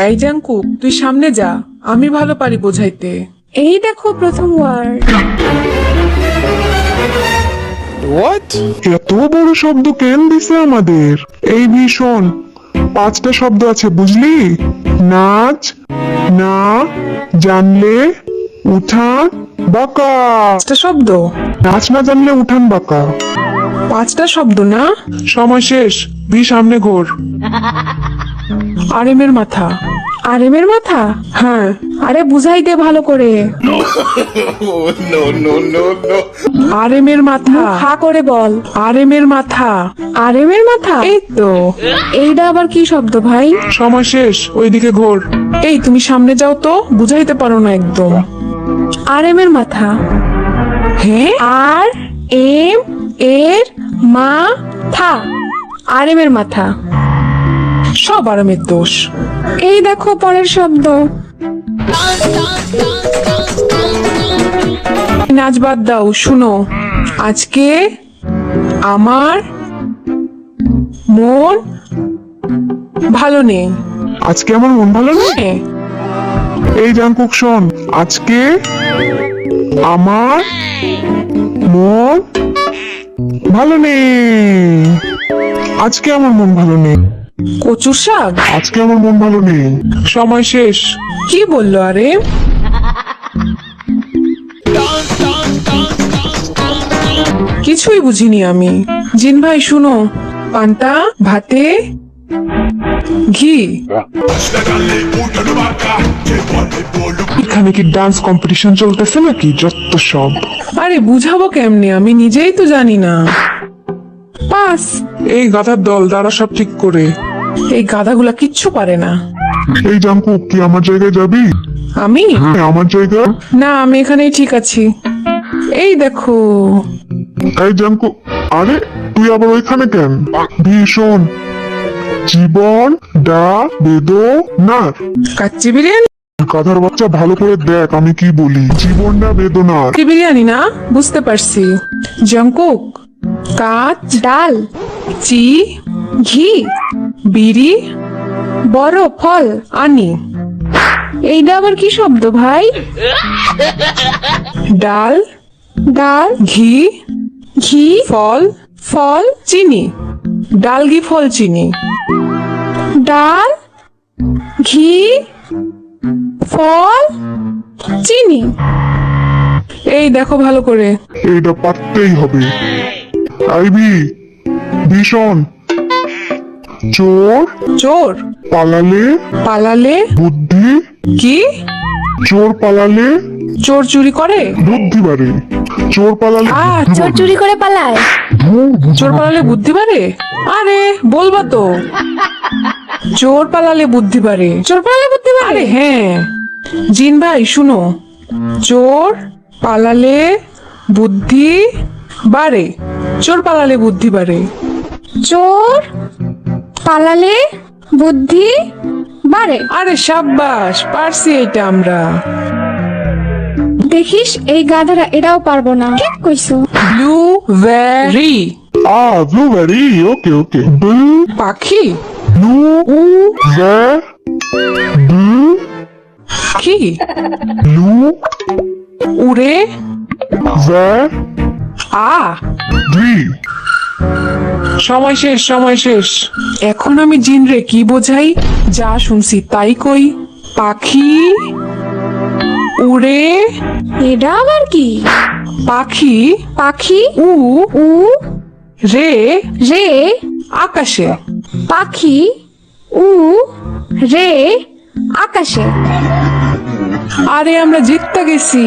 এই জাঙ্কু, তুই সামনে যা, আমি ভালো পারি বোঝাইতে। এই দেখো প্রথম ওয়ার্ড। এত বড় শব্দ কেন দিছে আমাদের? এই ভীষণ 5টা শব্দ আছে বুঝলি? নাচ, না, জানলে, উঠান, বাঁকা। 5টা শব্দ? নাচ না জানলে উঠান বাঁকা। 5টা শব্দ না? সময় শেষ, সামনে ঘোর। আরেমের মাথা। আরেমের মাথা? হ্যাঁ। আরে বুঝাই দে ভালো করে। আরেমের মাথা। হা করে বল। আরেমের মাথা। আরেমের মাথা? এই তো। এইটা আবার কি শব্দ ভাই? সময় শেষ, ওইদিকে ঘোর। এই তুমি সামনে যাও তো, বুঝাইতে পারো না একদম। আরেমের মাথা। হ্যাঁ, আর এম এর মা থা। আরেমের মাথা। সব আরামের দোষ। এই দেখো পরের শব্দ। নাচ বাদ দাও, শুনো। আজকে আমার মন ভালো নেই। আজকে আমার মন ভালো নেই। হ্যাঁ, এই জাঙ্কুক শোন, আজকে আমার মন ভালো নেই। আজকে আমার মন ভালো নেই। কচুর শাক। আজকে আমার মন ভালো নেই। সময় শেষ। কি বললো আরে? কিছুই বুঝিনি আমি। জিন ভাই শুনো, পান্তা ভাতে ঘি। এখানে কি ডান্স কম্পিটিশন চলতেছে নাকি? যত সব। আরে বুঝাবো কেমনে, আমি নিজেই তো জানি না। পাস। এই গাধার দল, তারা সব ঠিক করে। এই গাধাগুলা কিচ্ছু পারে না। এই জাঙ্কুক, কি আমার জায়গায় যাবি? আমি? হ্যাঁ, আমার জায়গা। না, আমি এখানেই ঠিক আছি। এই দেখো। এই জাঙ্কুক, আরে তুই আবার ওইখানে কেন? ভীষণ জীবন ডা বেদনার। কাচ্চি বিরিয়ানি। গাধার বাচ্চা, ভালো করে দেখ আমি কি বলি। জীবনটা বেদনার। কাচ্চি বিরিয়ানি না? বুঝতে পারছি। জঙ্কুক, কাচ, ডাল, চি, ঘি, বিড়ি, বড় ফল। আনি। এইটা আবার কি শব্দ ভাই? ডাল, ডাল, ঘি, ঘি, ফল, ফল, চিনি। ডাল, ঘি, ফল, চিনি। ডাল, ঘি, ফল, চিনি। এই দেখো ভালো করে। এইটা পারতেই হবে। আইবি ভীষণ চোর চোর পালালে পালালে বুদ্ধি। কি? চোর পালালে চোর চুরি করে? বুদ্ধি বাড়ে। চোর পালালে বুদ্ধি চোর বাড়ে। চুরি করে পালায়। চোর পালালে বুদ্ধি বাড়ে? আরে বলবা তো। চোর পালালে বুদ্ধি বাড়ে। চোর পালালে বুদ্ধি আরে বাড়ে? হ্যাঁ। জিন ভাই শুনো, চোর পালালে বুদ্ধি বাড়ে। চোর পালালে বুদ্ধি বাড়ে। চোর পালালে বুদ্ধি বাড়ে। আরে সাব্বাস, পারছি এটা আমরা। দেখিস এই গাধারা এটাও পারবো না। ঠিক কইছো। ব্লুবেরি। ব্লুবেরি। ওকে ওকে। ব্লু পাখি। ব্লু ব্লু কি? ব্লু উড়ে আ। ডি। সময় শেষ, সময় শেষ। এখন আমি জিন রে কি বোঝাই? যা শুনছি তাই কই। পাখি উড়ে। এটা আবার কি? পাখি পাখি উ উ রে রে। আকাশে। পাখি উ রে আকাশে। আরে আমরা জিততে গেছি।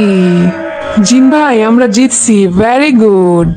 জিন ভাই, আমরা জিতছি। Very good.